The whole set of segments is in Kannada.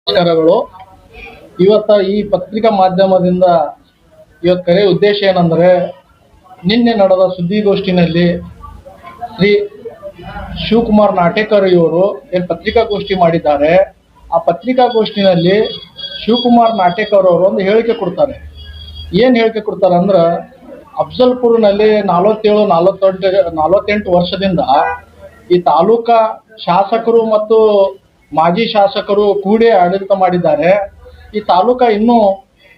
ನಮಸ್ಕಾರಗಳು. ಇವತ್ತ ಈ ಪತ್ರಿಕಾ ಮಾಧ್ಯಮದಿಂದ ಇವತ್ತು ಕರೆ ಉದ್ದೇಶ ಏನಂದ್ರೆ, ನಿನ್ನೆ ನಡೆದ ಸುದ್ದಿಗೋಷ್ಠಿನಲ್ಲಿ ಶ್ರೀ ಶಿವಕುಮಾರ್ ನಾಟೇಕರ್ ಇವರು ಏನು ಪತ್ರಿಕಾಗೋಷ್ಠಿ ಮಾಡಿದ್ದಾರೆ. ಆ ಪತ್ರಿಕಾಗೋಷ್ಠಿನಲ್ಲಿ ಶಿವಕುಮಾರ್ ನಾಟೇಕರ್ ಅವರು ಒಂದು ಹೇಳಿಕೆ ಕೊಡ್ತಾರೆ. ಏನು ಹೇಳಿಕೆ ಕೊಡ್ತಾರೆ ಅಂದ್ರೆ, ಅಫ್ಜಲ್ಪುರ್ನಲ್ಲಿ 48 ವರ್ಷದಿಂದ ಈ ತಾಲೂಕಾ ಶಾಸಕರು ಮತ್ತು ಮಾಜಿ ಶಾಸಕರು ಕೂಡಿ ಆಡಳಿತ ಮಾಡಿದ್ದಾರೆ. ಈ ತಾಲೂಕಾ ಇನ್ನೂ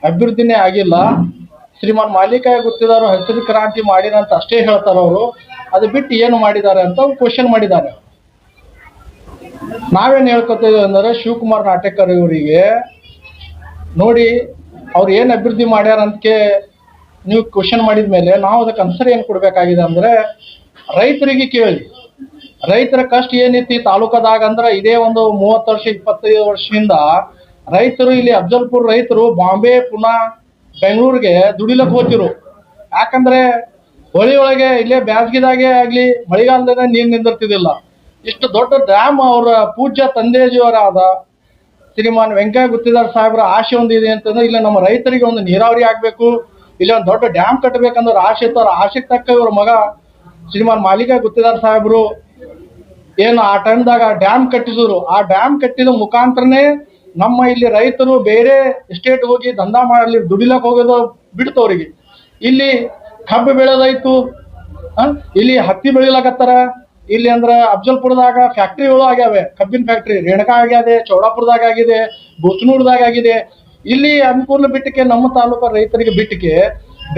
ಅಭಿವೃದ್ಧಿನೇ ಆಗಿಲ್ಲ. ಶ್ರೀಮಾನ್ ಮಾಲೀಕಾಯ ಗುತ್ತಿದಾರು ಹಸಿರು ಕ್ರಾಂತಿ ಮಾಡಿರಂತ ಅಷ್ಟೇ ಹೇಳ್ತಾರೆ ಅವರು. ಅದು ಬಿಟ್ಟು ಏನು ಮಾಡಿದ್ದಾರೆ ಅಂತ ಕ್ವಶನ್ ಮಾಡಿದ್ದಾರೆ. ನಾವೇನು ಹೇಳ್ಕೊತೀವಿ ಅಂದರೆ, ಶಿವಕುಮಾರ್ ನಾಟೇಕರ್ ಇವರಿಗೆ ನೋಡಿ ಅವ್ರು ಏನು ಅಭಿವೃದ್ಧಿ ಮಾಡ್ಯಾರ ಅಂತಕ್ಕೆ ನೀವು ಕ್ವಶನ್ ಮಾಡಿದ ಮೇಲೆ ನಾವು ಅದಕ್ಕೆ ಆನ್ಸರ್ ಏನು ಕೊಡಬೇಕಾಗಿದೆ ಅಂದರೆ, ರೈತರಿಗೆ ಕೇಳಿ, ರೈತರ ಕಷ್ಟ ಏನೈತಿ ತಾಲೂಕದಾಗ ಅಂದ್ರೆ, ಇದೇ ಒಂದು 30 ವರ್ಷ 25 ವರ್ಷದಿಂದ ರೈತರು ಇಲ್ಲಿ ಅಫ್ಜಲ್ಪುರ್ ರೈತರು ಬಾಂಬೆ ಪುನಾ ಬೆಂಗಳೂರಿಗೆ ದುಡಿಲಕ್ಕೆ ಹೋಗ್ತಿರು. ಯಾಕಂದ್ರೆ ಹೊಳಿ ಒಳಗೆ ಇಲ್ಲೇ ಬ್ಯಾಸ್ಗಿದಾಗೆ ಆಗ್ಲಿ ಮಳೆಗಾಲದಾಗ ನೀರು ನಿಂದಿರ್ತಿದಿಲ್ಲ. ಇಷ್ಟು ದೊಡ್ಡ ಡ್ಯಾಮ್ ಅವರ ಪೂಜ್ಯ ತಂದೆಜಿಯವರಾದ ಶ್ರೀಮಾನ್ ವೆಂಕಯ್ಯ ಗುತ್ತಿದಾರ್ ಸಾಹೇಬ್ರ ಆಶೆ ಒಂದು ಇದೆ ಅಂತಂದ್ರೆ, ಇಲ್ಲ ನಮ್ಮ ರೈತರಿಗೆ ಒಂದು ನೀರಾವರಿ ಆಗ್ಬೇಕು, ಇಲ್ಲಿ ಒಂದು ದೊಡ್ಡ ಡ್ಯಾಮ್ ಕಟ್ಟಬೇಕಂದ್ರೆ ಆಶೆ ಇತ್ತು. ಅವ್ರ ಆಶೆಗೆ ತಕ್ಕ ಇವ್ರ ಮಗ ಶ್ರೀಮಾನ್ ಮಾಲೀಕಾಯ ಗುತ್ತಿದಾರ್ ಸಾಹೇಬ್ರು ಏನು ಆ ಟೈಮ್ದಾಗ ಡ್ಯಾಮ್ ಕಟ್ಟಿಸಿದ್ರು. ಆ ಡ್ಯಾಮ್ ಕಟ್ಟಿದ ಮುಖಾಂತರನೇ ನಮ್ಮ ಇಲ್ಲಿ ರೈತರು ಬೇರೆ ಸ್ಟೇಟ್ ಹೋಗಿ ದಂಧಾ ಮಾಡಲಿ ದುಡಿಲಕ್ಕೆ ಹೋಗೋದು ಬಿಡ್ತವ್ರಿಗೆ. ಇಲ್ಲಿ ಕಬ್ಬು ಬೆಳೆದಾಯ್ತು, ಇಲ್ಲಿ ಹತ್ತಿ ಬೆಳಿಲಕತ್ತಾರ. ಇಲ್ಲಿ ಅಂದ್ರೆ ಅಫ್ಜಲ್ಪುರದಾಗ ಫ್ಯಾಕ್ಟ್ರಿಗಳು ಆಗ್ಯಾವೆ, ಕಬ್ಬಿನ ಫ್ಯಾಕ್ಟ್ರಿ ರೇಣಕಾ ಆಗ್ಯಾದೆ, ಚೌಡಾಪುರದಾಗ ಆಗಿದೆ, ಬೂಸನೂರ್ದಾಗ ಆಗಿದೆ. ಇಲ್ಲಿ ಅನುಕೂಲ ಬಿಟ್ಟಕ್ಕೆ ನಮ್ಮ ತಾಲೂಕು ರೈತರಿಗೆ ಬಿಟ್ಟಕ್ಕೆ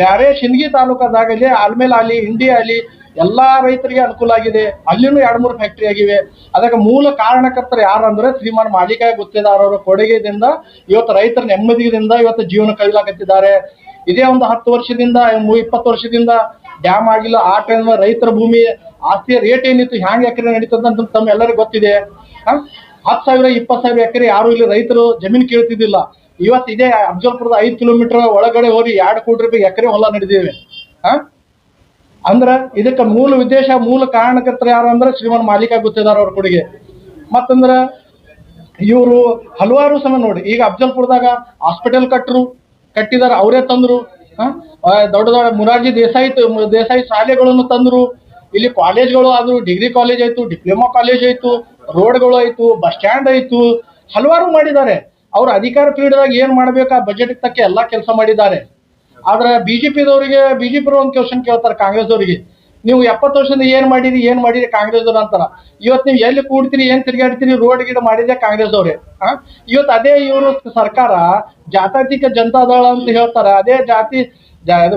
ಬ್ಯಾರೆ ಶಿಂದಗಿ ತಾಲೂಕದಾಗಲಿ ಆಲ್ಮೇಲೆ ಅಲ್ಲಿ ಇಂಡಿಯಾ ಅಲ್ಲಿ ಎಲ್ಲಾ ರೈತರಿಗೆ ಅನುಕೂಲ ಆಗಿದೆ. ಅಲ್ಲಿನೂ 2-3 ಫ್ಯಾಕ್ಟ್ರಿ ಆಗಿವೆ. ಅದಕ್ಕೆ ಮೂಲ ಕಾರಣಕರ್ತರು ಯಾರಂದ್ರೆ ಶ್ರೀಮಾನ್ ಮಾಲೀಕಾಯ ಗುತ್ತಿದಾರ್ ಅವರ ಕೊಡುಗೆದಿಂದ ಇವತ್ತು ರೈತರ ನೆಮ್ಮದಿಯಿಂದ ಇವತ್ತು ಜೀವನ ಕಳಿಲಾಕತ್ತಿದ್ದಾರೆ. ಇದೇ ಒಂದು 10 ವರ್ಷದಿಂದ 20 ವರ್ಷದಿಂದ ಡ್ಯಾಮ್ ಆಗಿಲ್ಲ. ಆ ಟೈಮ್ ರೈತರ ಭೂಮಿ ಆಸ್ತಿಯ ರೇಟ್ ಏನಿತ್ತು, ಹ್ಯಾಂಗ್ ಎಕರೆ ನಡೀತದ ಅಂತ ತಮ್ಮ ಎಲ್ಲರಿಗೂ ಗೊತ್ತಿದೆ. 10,000 20,000 ಎಕರೆ ಯಾರು ಇಲ್ಲಿ ರೈತರು ಜಮೀನು ಕೇಳ್ತಿದ್ದಿಲ್ಲ. ಇವತ್ತು ಇದೇ ಅಫ್ಜಲ್ಪುರದ 5 ಕಿಲೋಮೀಟರ್ ಒಳಗಡೆ ಹೋಗಿ 2 ಕೋಟಿ ರೂಪಾಯಿ ಎಕರೆ ಹೊಲ ನಡೆದಿವೆ. ಅಂದ್ರ ಇದಕ್ಕೆ ಮೂಲ ಉದ್ದೇಶ ಮೂಲ ಕಾರಣಕರ್ತರು ಯಾರು ಅಂದ್ರೆ ಶ್ರೀಮಾನ್ ಮಾಲೀಕಾಯ ಗುತ್ತಿದಾರ್ ಅವ್ರ ಕೊಡುಗೆ. ಮತ್ತಂದ್ರ ಇವರು ಹಲವಾರು ಸಮ ನೋಡಿ, ಈಗ ಅಫ್ಜಲ್ಪುರದಾಗ ಹಾಸ್ಪಿಟಲ್ ಕಟ್ಟಿದಾರ, ಅವರೇ ತಂದ್ರು. ದೊಡ್ಡ ದೊಡ್ಡ ಮುರಾರ್ಜಿ ದೇಸಾಯಿ ಶಾಲೆಗಳನ್ನು ತಂದ್ರು. ಇಲ್ಲಿ ಕಾಲೇಜ್ಗಳು ಆದ್ರು, ಡಿಗ್ರಿ ಕಾಲೇಜ್ ಆಯ್ತು, ಡಿಪ್ಲೊಮಾ ಕಾಲೇಜ್ ಆಯ್ತು, ರೋಡ್ಗಳು ಆಯ್ತು, ಬಸ್ ಸ್ಟ್ಯಾಂಡ್ ಆಯ್ತು, ಹಲವಾರು ಮಾಡಿದ್ದಾರೆ. ಅವ್ರ ಅಧಿಕಾರ ಪೀರಿಯಡ್ದಾಗ ಏನ್ ಮಾಡ್ಬೇಕು ಆ ಬಜೆಟ್ ತಕ್ಕ ಎಲ್ಲಾ ಕೆಲಸ ಮಾಡಿದ್ದಾರೆ. ಆದ್ರೆ ಬಿಜೆಪಿದವರಿಗೆ ಒಂದು ಕ್ವಶನ್ ಕೇಳ್ತಾರೆ ಕಾಂಗ್ರೆಸ್ ಅವರಿಗೆ, ನೀವು 70 ವರ್ಷದಿಂದ ಏನ್ ಮಾಡಿರಿ ಕಾಂಗ್ರೆಸ್ ಅವ್ರು ಅಂತಾರ. ಇವತ್ತು ನೀವು ಎಲ್ಲಿ ಕೂಡ್ತೀರಿ, ಏನ್ ತಿರ್ಗಾಡ್ತೀರಿ, ರೋಡ್ ಗಿಡ ಮಾಡಿದೆ ಕಾಂಗ್ರೆಸ್ ಅವ್ರೆ. ಇವತ್ತು ಅದೇ ಇವರು ಸರ್ಕಾರ ಜಾತ್ಯತೀತ ಜನತಾದಳ ಅಂತ ಹೇಳ್ತಾರೆ, ಅದೇ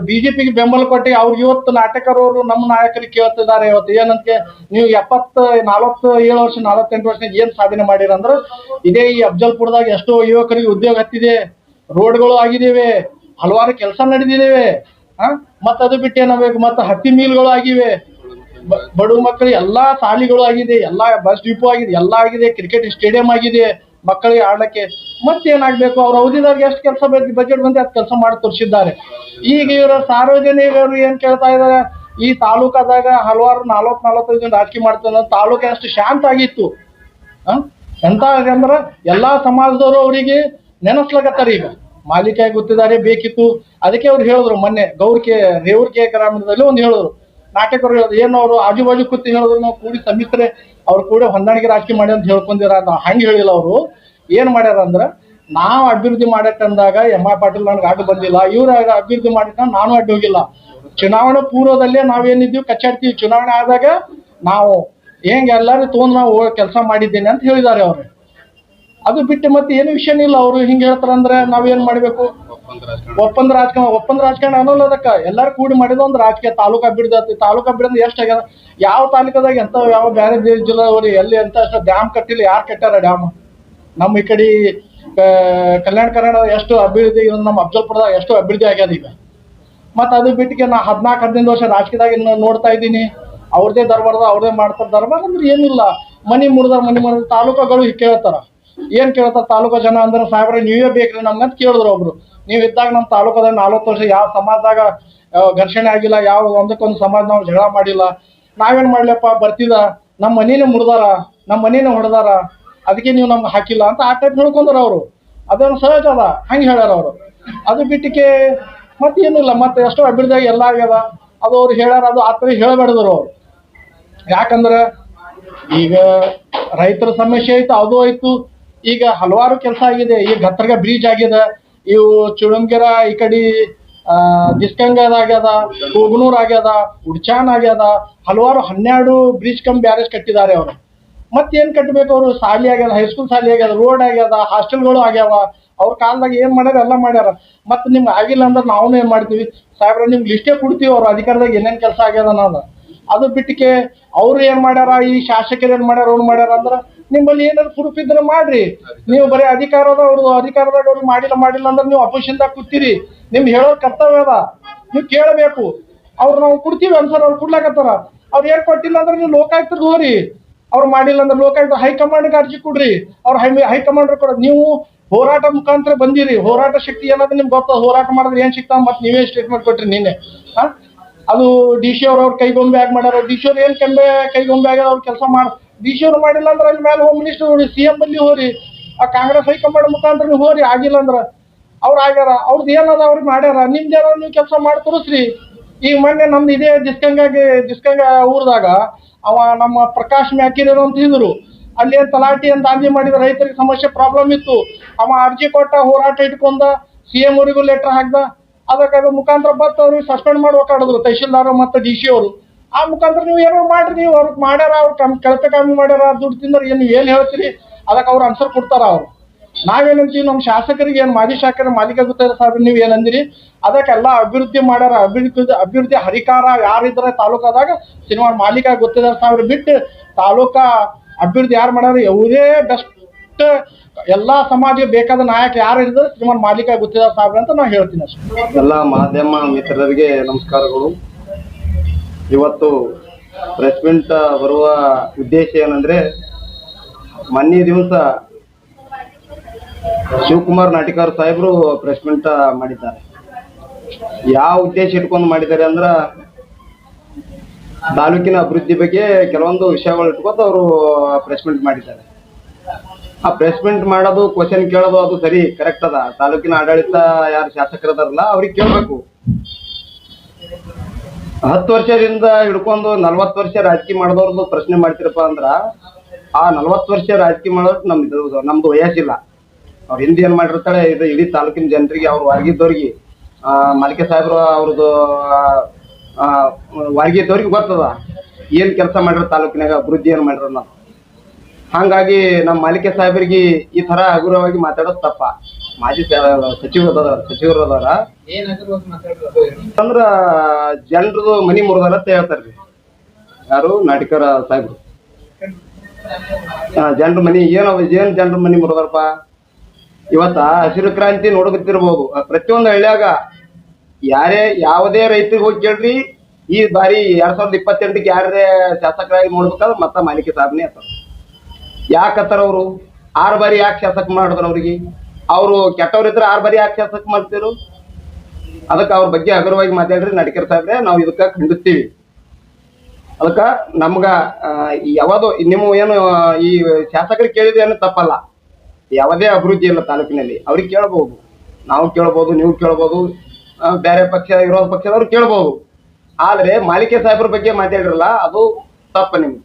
ಬಿಜೆಪಿಗೆ ಬೆಂಬಲ ಕೊಟ್ಟು ಅವ್ರು ಇವತ್ತು ನಾಟಕರು ಅವರು ನಮ್ಮ ನಾಯಕರಿಗೆ ಕೇಳ್ತಿದ್ದಾರೆ. ಇವತ್ತು ಏನಂತ, ನೀವು 47 ವರ್ಷ 48 ವರ್ಷ ಏನ್ ಸಾಧನೆ ಮಾಡಿರಂದ್ರೆ, ಇದೇ ಈ ಅಫ್ಜಲ್ಪುರದಾಗ ಎಷ್ಟೋ ಯುವಕರಿಗೆ ಉದ್ಯೋಗ ಹತ್ತಿದೆ, ರೋಡ್ಗಳು ಆಗಿದ್ದೇವೆ, ಹಲವಾರು ಕೆಲಸ ನಡೆದಿದ್ದೇವೆ. ಮತ್ತ ಅದು ಬಿಟ್ಟು ಏನಾಗಬೇಕು, ಮತ್ತೆ ಹತ್ತಿ ಮೀಲ್ಗಳು ಆಗಿವೆ, ಬಡವ ಮಕ್ಕಳಿಗೆ ಎಲ್ಲಾ ಶಾಲೆಗಳು ಆಗಿದೆ, ಎಲ್ಲಾ ಬಸ್ ಡಿಪೋ ಆಗಿದೆ, ಎಲ್ಲಾ ಆಗಿದೆ, ಕ್ರಿಕೆಟ್ ಸ್ಟೇಡಿಯಂ ಆಗಿದೆ ಮಕ್ಕಳಿಗೆ ಆಡ್ಲಿಕ್ಕೆ. ಮತ್ತೇನಾಗ್ಬೇಕು, ಅವ್ರ ಅವಧಿದಾಗ ಎಷ್ಟು ಕೆಲಸ ಬಜೆಟ್ ಬಂದು ಅದು ಕೆಲಸ ಮಾಡಿ ತೋರಿಸಿದ್ದಾರೆ. ಈಗ ಇವರ ಸಾರ್ವಜನಿಕರು ಏನ್ ಕೇಳ್ತಾ ಇದಾರೆ, ಈ ತಾಲೂಕದಾಗ ಹಲವಾರು 40-45 ಜನ ರಾಜಕೀಯ ಮಾಡ್ತಾರೆ, ತಾಲೂಕ ಎಷ್ಟು ಶಾಂತ ಆಗಿತ್ತು. ಎಂತ ಅಂದ್ರೆ ಎಲ್ಲಾ ಸಮಾಜದವರು ಅವರಿಗೆ ನೆನೆಸ್ಲಕತ್ತಾರ. ಈಗ ಮಾಲೀಕಾಯ ಗುತ್ತಿದಾರೆ ಬೇಕಿತ್ತು, ಅದಕ್ಕೆ ಅವ್ರು ಹೇಳಿದ್ರು ಮೊನ್ನೆ ರೇವರ್ಕೆ ಗ್ರಾಮದಲ್ಲಿ ಒಂದು ಹೇಳಿದ್ರು, ನಾಟಕರು ಹೇಳಿದ್ರು, ಏನು ಅವರು ಆಜು ಬಾಜು ಕೂತಿ ಹೇಳಿದ್ರು, ನಾವು ಕೂಡಿ ಸಮಿತ್ರೆ ಅವ್ರು ಕೂಡ ಹೊಂದಾಣಿಕೆ ರಾಜಕೀಯ ಮಾಡಿ ಅಂತ ಹೇಳ್ಕೊಂಡಿರ. ಹಂಗೆ ಹೇಳಿಲ್ಲ. ಅವರು ಏನ್ ಮಾಡ್ಯಾರ ಅಂದ್ರೆ, ನಾವು ಅಭಿವೃದ್ಧಿ ಮಾಡಕ್ಕಂದಾಗ ಎಂ ಐ ಪಾಟೀಲ್ ನನಗೆ ಅಡ್ಡು ಬಂದಿಲ್ಲ, ಇವ್ರ ಅಭಿವೃದ್ಧಿ ಮಾಡಿದ ನಾನು ಅಡ್ಡು ಹೋಗಿಲ್ಲ. ಚುನಾವಣೆ ಪೂರ್ವದಲ್ಲೇ ನಾವೇನಿದ್ದೀವಿ ಕಚ್ಚಾಡ್ತೀವಿ, ಚುನಾವಣೆ ಆದಾಗ ನಾವು ಹೆಂಗ್ ಎಲ್ಲರೂ ತೊಗೊಂಡು ನಾವು ಕೆಲಸ ಮಾಡಿದ್ದೇನೆ ಅಂತ ಹೇಳಿದ್ದಾರೆ ಅವರು. ಅದು ಬಿಟ್ಟು ಮತ್ತೆ ಏನು ವಿಷಯ ಇಲ್ಲ. ಅವರು ಹಿಂಗೆ ಹೇಳ್ತಾರಂದ್ರೆ ನಾವೇನ್ ಮಾಡ್ಬೇಕು, ಒಪ್ಪಂದ ರಾಜಕಾರಣ ಅನ್ನೋಲ್ಲ. ಅದಕ್ಕೆ ಎಲ್ಲಾರು ಕೂಡಿ ಮಾಡಿದ ಒಂದು ರಾಜಕೀಯ ತಾಲೂಕು ಅಭಿವೃದ್ಧಿ. ತಾಲೂಕು ಅಭಿವೃದ್ಧಿ ಎಷ್ಟಾಗ್ಯದ, ಯಾವ ತಾಲೂಕದಾಗ ಎಂತ ಯಾವ ಬೇರೆ ಜಿಲ್ಲಾದವ್ರು ಎಲ್ಲಿ ಎಂತ ಡ್ಯಾಮ್ ಕಟ್ಟಿಲ್ಲ. ಯಾರು ಕಟ್ಟಾರ ಡ್ಯಾಮ್? ನಮ್ಮ ಈ ಕಡೆ ಕಲ್ಯಾಣ ಕರ್ನಾಟಕ ಎಷ್ಟು ಅಭಿವೃದ್ಧಿ, ನಮ್ಮ ಅಫ್ಜಲ್ಪುರದಾಗ ಎಷ್ಟು ಅಭಿವೃದ್ಧಿ ಆಗ್ಯದ ಈಗ. ಮತ್ತೆ ಅದು ಬಿಟ್ಟಿಗೆ ನಾ 14-15 ವರ್ಷ ರಾಜಕೀಯದಾಗ ನೋಡ್ತಾ ಇದ್ದೀನಿ, ಅವ್ರದೇ ಅವ್ರದೇ ಮಾಡ್ತಾರೆ. ದರ್ಬಾರ್ ಅಂದ್ರೆ ಏನಿಲ್ಲ, ಮನಿ ಮುರಿದಾರ ತಾಲೂಕುಗಳು ಕೇಳ್ತಾರ. ಏನ್ ಕೇಳ್ತಾರ ತಾಲೂಕು ಜನ ಅಂದ್ರೆ, ಸಾಹೇಬ್ರೆ ನೀವೇ ಬೇಕ್ರಿ ನಮ್ಗಂತ ಕೇಳಿದ್ರು ಒಬ್ರು. ನೀವ್ ಇದ್ದಾಗ ನಮ್ಮ ತಾಲೂಕದಾಗ 40 ವರ್ಷ ಯಾವ ಸಮಾಜದಾಗ ಘರ್ಷಣೆ ಆಗಿಲ್ಲ, ಯಾವ ಒಂದಕ್ಕೊಂದು ಸಮಾಜ ನಾವು ಜಗಳ ಮಾಡಿಲ್ಲ. ನಾವೇನ್ ಮಾಡ್ಲಪ್ಪ, ಬರ್ತಿದ ನಮ್ಮ ಮನೇನೆ ಮುರಿದಾರ, ನಮ್ಮ ಮನೇನೆ ಹೊಡೆದಾರ, ಅದಕ್ಕೆ ನೀವು ನಮ್ಗೆ ಹಾಕಿಲ್ಲ ಅಂತ ಆ ಟೈಪ್ ಹೇಳ್ಕೊಂಡ್ರ ಅವರು. ಅದನ್ನು ಸಹಜ ಅದ, ಹಂಗೆ ಹೇಳ್ಯಾರ ಅವರು. ಅದು ಬಿಟ್ಟಿಗೆ ಮತ್ತೇನಿಲ್ಲ, ಮತ್ತೆ ಎಷ್ಟೋ ಅಭಿವೃದ್ಧಿಯಾಗಿ ಎಲ್ಲ ಆಗ್ಯದ. ಅದು ಅವ್ರು ಹೇಳ್ಯಾರ, ಅದು ಆ ಥರ ಹೇಳಬೇಡಿದ್ರು ಅವ್ರು. ಯಾಕಂದ್ರೆ ಈಗ ರೈತರ ಸಮಸ್ಯೆ ಆಯ್ತು, ಅದು ಆಯ್ತು. ಈಗ ಹಲವಾರು ಕೆಲಸ ಆಗಿದೆ. ಈಗ ಗತ್ತರ್ಗ ಬ್ರಿಡ್ಜ್ ಆಗಿದೆ, ಇವು ಚುಳಂಗೆರ ಈ ಕಡೆ ದಿಸ್ಕಂಗದ ಆಗ್ಯದ, ಕೂಗನೂರ್ ಆಗ್ಯದ, ಉಡ್ಚಾನ್ ಆಗ್ಯದ. ಹಲವಾರು 12 ಬ್ರಿಡ್ಜ್ ಕಮ್ ಬ್ಯಾರೇಜ್ ಕಟ್ಟಿದ್ದಾರೆ ಅವರು. ಮತ್ತೇನ್ ಕಟ್ಟಬೇಕು ಅವರು? ಶಾಲೆ ಆಗ್ಯದ, ಹೈಸ್ಕೂಲ್ ಶಾಲೆ ಆಗ್ಯದ, ರೋಡ್ ಆಗ್ಯದ, ಹಾಸ್ಟೆಲ್ಗಳು ಆಗ್ಯಾವ. ಅವ್ರ ಕಾಲದಾಗ ಏನ್ ಮಾಡ್ಯಾರ ಎಲ್ಲ ಮಾಡ್ಯಾರ. ಮತ್ತೆ ನಿಮ್ಗೆ ಆಗಿಲ್ಲ ಅಂದ್ರೆ ನಾವು ಏನ್ ಮಾಡ್ತೀವಿ ಸಾಹೇಬ್ರ, ನಿಮ್ಗೆ ಲಿಸ್ಟೇ ಕೊಡ್ತೀವಿ ಅವ್ರು ಅಧಿಕಾರದಾಗ ಏನೇನ್ ಕೆಲಸ ಆಗ್ಯದ ಅನ್ನೋದು. ಅದು ಬಿಟ್ಟಿಗೆ ಅವ್ರು ಏನ್ ಮಾಡ್ಯಾರ, ಈ ಶಾಸಕರು ಏನ್ ಮಾಡ್ಯಾರ, ಅವ್ರು ಮಾಡ್ಯಾರ ಅಂದ್ರೆ ನಿಮ್ಮಲ್ಲಿ ಏನಾದ್ರು ಪ್ರೂಫ್ ಇದ್ರೆ ಮಾಡ್ರಿ. ನೀವು ಬರೀ ಅಧಿಕಾರದಾಗ ಅವ್ರು ಮಾಡಿಲ್ಲ ಅಂದ್ರೆ ನೀವು ಅಪೋಸಿಷನ್ದಾಗ ಕೂತೀರಿ. ನಿಮ್ಗೆ ಹೇಳೋ ಕರ್ತವ್ಯ ಅದ, ನೀವು ಕೇಳಬೇಕು. ಅವ್ರು ನಾವು ಕೊಡ್ತೀವಿ ಅನ್ಸರ್, ಅವ್ರು ಕೊಡ್ಲಾಕತ್ತಾರ. ಅವ್ರು ಏನ್ ಕೊಟ್ಟಿಲ್ಲ ಅಂದ್ರೆ ನೀವು ಲೋಕಾಯುಕ್ತರಿಗೆ ಹೋಗ್ರಿ. ಅವ್ರು ಮಾಡಿಲ್ಲ ಅಂದ್ರೆ ಲೋಕಾಯುಕ್ತ ಹೈಕಮಾಂಡ್ಗೆ ಅರ್ಜಿ ಕೊಡ್ರಿ. ಅವ್ರು ಹೈಕಮಾಂಡ್ರಿಗೆ ಕೊಡೋದು. ನೀವು ಹೋರಾಟ ಮುಖಾಂತರ ಬಂದಿರಿ. ಹೋರಾಟ ಶಕ್ತಿ ಏನಾದ್ರೆ ನಿಮ್ಗೆ ಗೊತ್ತ. ಹೋರಾಟ ಮಾಡಿದ್ರೆ ಏನ್ ಸಿಗ್ತಾವ, ಮತ್ತೆ ನೀವೇ ಸ್ಟೇಟ್ಮೆಂಟ್ ಕೊಟ್ರಿ ನಿನ್ನೆ. ಅದು ಡಿ ಸಿ ಅವ್ರ ಕೈಗೊಂಬೆ ಆಗಿ ಮಾಡ್ಯಾರ. ಡಿ ಸಿ ಅವ್ರು ಏನ್ ಕೈಗೊಂಬೆ ಆಗ್ಯಾರ, ಅವ್ರು ಕೆಲಸ ಮಾಡ. ಡಿ ಸಿ ಅವ್ರು ಮಾಡಿಲ್ಲ ಅಂದ್ರೆ ಅಲ್ಲಿ ಮೇಲೆ ಹೋಮ್ ಮಿನಿಸ್ಟರ್ ಹೋಗಿ, CM ಬಲ್ಲಿ ಹೋರಿ, ಆ ಕಾಂಗ್ರೆಸ್ ಹೈಕಮಾಂಡ್ ಮುಖಾಂತರ ನೀವು ಹೋರಿ. ಆಗಿಲ್ಲ ಅಂದ್ರ ಅವ್ರು ಆಗ್ಯಾರ, ಅವ್ರದ್ದು ಏನದ ಅವ್ರಿಗೆ ಮಾಡ್ಯಾರ. ನಿಮ್ದೇನೋ ನೀವು ಕೆಲಸ ಮಾಡಿ ತೋರಿಸ್ರಿ. ಈಗ ಮೊನ್ನೆ ನಮ್ದು ಇದೇ ದಿಸ್ಕಂಗ ಊರ್ದಾಗ ಅವ ನಮ್ಮ ಪ್ರಕಾಶ್ ಮ್ಯಾಕಿರೇನು ಅಂತ ಇದ್ರು. ಅಲ್ಲಿ ಏನ್ ತಲಾಟಿ ಅಂತ ದಾಂಧಿ ಮಾಡಿದ, ರೈತರಿಗೆ ಸಮಸ್ಯೆ ಪ್ರಾಬ್ಲಮ್ ಇತ್ತು. ಅವ ಅರ್ಜಿ ಕೊಟ್ಟ, ಹೋರಾಟ ಇಟ್ಕೊಂಡ, CM ಅವರಿಗೂ ಲೆಟರ್ ಹಾಕ್ದ. ಅದಕ್ಕೆ ಅದ್ರ ಮುಖಾಂತರ ಬತ್ತು ಅವ್ರಿಗೆ ಸಸ್ಪೆಂಡ್ ಮಾಡ್ಬೇಕಾಡಿದ್ರು ತಹಶೀಲ್ದಾರ್ ಮತ್ತು DC ಅವರು. ಆ ಮುಖಾಂತರ ನೀವು ಏನೋ ಮಾಡ್ರಿ. ನೀವು ಅವ್ರಿಗೆ ಮಾಡ್ಯಾರ, ಅವ್ರು ಕಳಪೆ ಕಾಮಿ ಮಾಡ್ಯಾರ, ದುಡ್ಡು ತಿಂದ್ರೆ ಏನು ಹೇಳ್ತೀರಿ, ಅದಕ್ಕೆ ಅವ್ರು ಆನ್ಸರ್ ಕೊಡ್ತಾರ ಅವ್ರು. ನಾವೇನಂತೀವಿ, ನಮ್ಮ ಶಾಸಕರಿಗೆ ಏನು ಮಾಜಿ ಶಾಸಕರ ಮಾಲೀಕ ಗೊತ್ತಾರ ಸಾಹೇಬ್ರ, ನೀವು ಏನಂದಿರಿ ಅದಕ್ಕೆಲ್ಲ ಅಭಿವೃದ್ಧಿ ಮಾಡ್ಯಾರ. ಅಭಿವೃದ್ಧಿ ಹರಿಕಾರ ಯಾರಿದ್ರೆ ತಾಲೂಕಾದಾಗ ಸಿನಿಮಾ ಮಾಲೀಕ ಗೊತ್ತಿದ್ದಾರೆ ಸಾಹೇಬ್ರ ಬಿಟ್ಟು ತಾಲೂಕಾ ಅಭಿವೃದ್ಧಿ ಯಾರು ಮಾಡ್ಯಾರ, ಇವರೇ ಬೆಸ್ಟ್. ಎಲ್ಲಾ ಸಮಾಜಕ್ಕೆ ಬೇಕಾದ ನಾಯಕ ಯಾರು ಇದ್ದಾರೆ ಶ್ರೀಮಾನ್ ಮಾಲೀಕ ಗೊತ್ತಿದ್ದಾರೆ ಸಾಹೇಬ್ರ ಅಂತ ನಾನು ಹೇಳ್ತೀನಿ ಅಷ್ಟೇ. ಎಲ್ಲ ಮಾಧ್ಯಮ ಮಿತ್ರರಿಗೆ ನಮಸ್ಕಾರಗಳು. ಇವತ್ತು ಪ್ರೆಸ್ ಮೀಟ್ ಬರುವ ಉದ್ದೇಶ ಏನಂದ್ರೆ, ಮೊನ್ನೆ ದಿವಸ ಶಿವಕುಮಾರ್ ನಾಟಿಕಾರ್ ಸಾಹೇಬರು ಪ್ರೆಸ್ ಮೀಟ್ ಮಾಡಿದ್ದಾರೆ. ಯಾವ ಉದ್ದೇಶ ಇಟ್ಕೊಂಡು ಮಾಡಿದ್ದಾರೆ ಅಂದ್ರ, ತಾಲೂಕಿನ ಅಭಿವೃದ್ಧಿ ಬಗ್ಗೆ ಕೆಲವೊಂದು ವಿಷಯಗಳು ಇಟ್ಕೊಂಡು ಅವರು ಪ್ರೆಸ್ ಮೀಟ್ ಮಾಡಿದ್ದಾರೆ. ಆ ಪ್ರೆಸ್ ಮೀಟ್ ಮಾಡೋದು, ಕ್ವಶನ್ ಕೇಳೋದು ಅದು ಸರಿ ಕರೆಕ್ಟ್ ಅದ. ತಾಲೂಕಿನ ಆಡಳಿತ ಯಾರು ಶಾಸಕರದಾರಲ್ಲ ಅವ್ರಿಗೆ ಕೇಳಬೇಕು. 10 ವರ್ಷದಿಂದ ಹಿಡ್ಕೊಂಡು 40 ವರ್ಷ ರಾಜಕೀಯ ಮಾಡಿದವ್ರದ್ದು ಪ್ರಶ್ನೆ ಮಾಡ್ತಿರಪ್ಪ ಅಂದ್ರ, ಆ 40 ವರ್ಷ ರಾಜಕೀಯ ಮಾಡೋದು ನಮ್ದು ವಯಸ್ಸಿಲ್ಲ. ಅವ್ರು ಹಿಂದೆ ಏನ್ ಮಾಡಿರ್ತಾಳೆ, ಇದು ಇಡೀ ತಾಲೂಕಿನ ಜನರಿಗೆ, ಅವ್ರು ವರ್ಗಿದ್ದವ್ರಿಗೆ, ಮಾಲಿಕೆ ಸಾಹೇಬ್ರು ಅವ್ರದ್ದು ವರ್ಗಿದ್ದವ್ರಿಗೆ ಗೊತ್ತದ ಏನ್ ಕೆಲಸ ಮಾಡಿರೋ ತಾಲೂಕಿನಾಗ, ಅಭಿವೃದ್ಧಿ ಏನ್ ಮಾಡಿರೋ ನಾವು. ಹಂಗಾಗಿ ನಮ್ಮ ಮಾಲಿಕೆ ಸಾಹೇಬರಿಗೆ ಈ ತರ ಹಗುರವಾಗಿ ಮಾತಾಡೋದು ತಪ್ಪ. ಮಾಜಿ ಸಚಿವರು ಅದಾರ ಅಂದ್ರ ಜನರದು ಮನಿ ಮುರಿದಾರ ಅಂತ ಹೇಳ್ತಾರ್ರಿ. ಯಾರು ನಾಟಿಕರ ಸಾಹೇಬ್ರು. ಜನರ ಮನಿ ಏನ್ ಜನರ ಮನಿ ಮುರಿದಾರಪ್ಪ. ಇವತ್ತ ಹಸಿರು ಕ್ರಾಂತಿ ನೋಡಕತ್ತಿರ್ಬೋದು. ಪ್ರತಿಯೊಂದು ಹಳ್ಳಿಯಾಗ ಯಾವುದೇ ರೈತರಿಗೆ ಹೋಗಿ ಕೇಳ್ರಿ, ಈ ಬಾರಿ 2028ಕ್ಕೆ ಯಾರೇ ಶಾಸಕರಾಗಿ ನೋಡ್ಬೇಕಾದ್ರೆ ಮತ್ತ ಮಾಲಿಕೆ ಸಾಹೇಬ್ನೇ ಆತಾರ. ಯಾಕತ್ತಾರ ಅವರು 6 ಬಾರಿ ಯಾಕೆ ಶಾಸಕ ಮಾಡಿದ್ರು ಅವ್ರಿಗೆ? ಅವರು ಕೆಟ್ಟವ್ರಿದ್ರೆ 6 ಬಾರಿ ಯಾಕೆ ಶಾಸಕ ಮಾಡ್ತಿರು? ಅದಕ್ಕೆ ಅವ್ರ ಬಗ್ಗೆ ಹಗುರವಾಗಿ ಮಾತಾಡ್ರಿ ನಾಟಿಕರ್ ಸಾಹೇಬ್ರೆ, ನಾವು ಇದಕ್ಕೆ ಖಂಡಿಸ್ತೀವಿ. ಅದಕ್ಕ ನಮ್ಗ ಯಾವ್ದು ನೀವು ಏನು ಈ ಶಾಸಕರಿಗೆ ಕೇಳಿದ್ರೆ ಏನು ತಪ್ಪಲ್ಲ. ಯಾವುದೇ ಅಭಿವೃದ್ಧಿ ಇಲ್ಲ ತಾಲೂಕಿನಲ್ಲಿ, ಅವ್ರಿಗೆ ಕೇಳ್ಬಹುದು, ನಾವು ಕೇಳ್ಬೋದು, ನೀವು ಕೇಳ್ಬೋದು, ಬೇರೆ ಪಕ್ಷ ವಿರೋಧ ಪಕ್ಷದವ್ರು ಕೇಳ್ಬೋದು. ಆದ್ರೆ ಮಾಲಿಕೆ ಸಾಹೇಬ್ರ ಬಗ್ಗೆ ಮಾತಾಡಿರಲ್ಲ, ಅದು ತಪ್ಪ. ನಿಮ್ಗೆ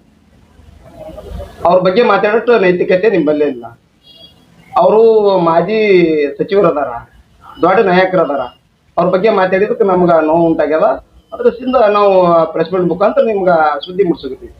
ಅವ್ರ ಬಗ್ಗೆ ಮಾತಾಡೋಷ್ಟು ನೈತಿಕತೆ ನಿಮ್ಮಲ್ಲೇ ಇಲ್ಲ. ಅವರು ಮಾಜಿ ಸಚಿವರದಾರ, ದೊಡ್ಡ ನಾಯಕರದಾರ. ಅವ್ರ ಬಗ್ಗೆ ಮಾತಾಡಿದಕ್ಕೆ ನಮ್ಗೆ ನೋವು ಉಂಟಾಗ್ಯದ. ಅದ್ರಿಂದ ನಾವು ಪ್ರೆಸ್ ಮೀಟ್ ಮುಖಾಂತರ ನಿಮ್ಗೆ ಸುದ್ದಿ ಮುಟ್ಸಕತ್ತೀವಿ.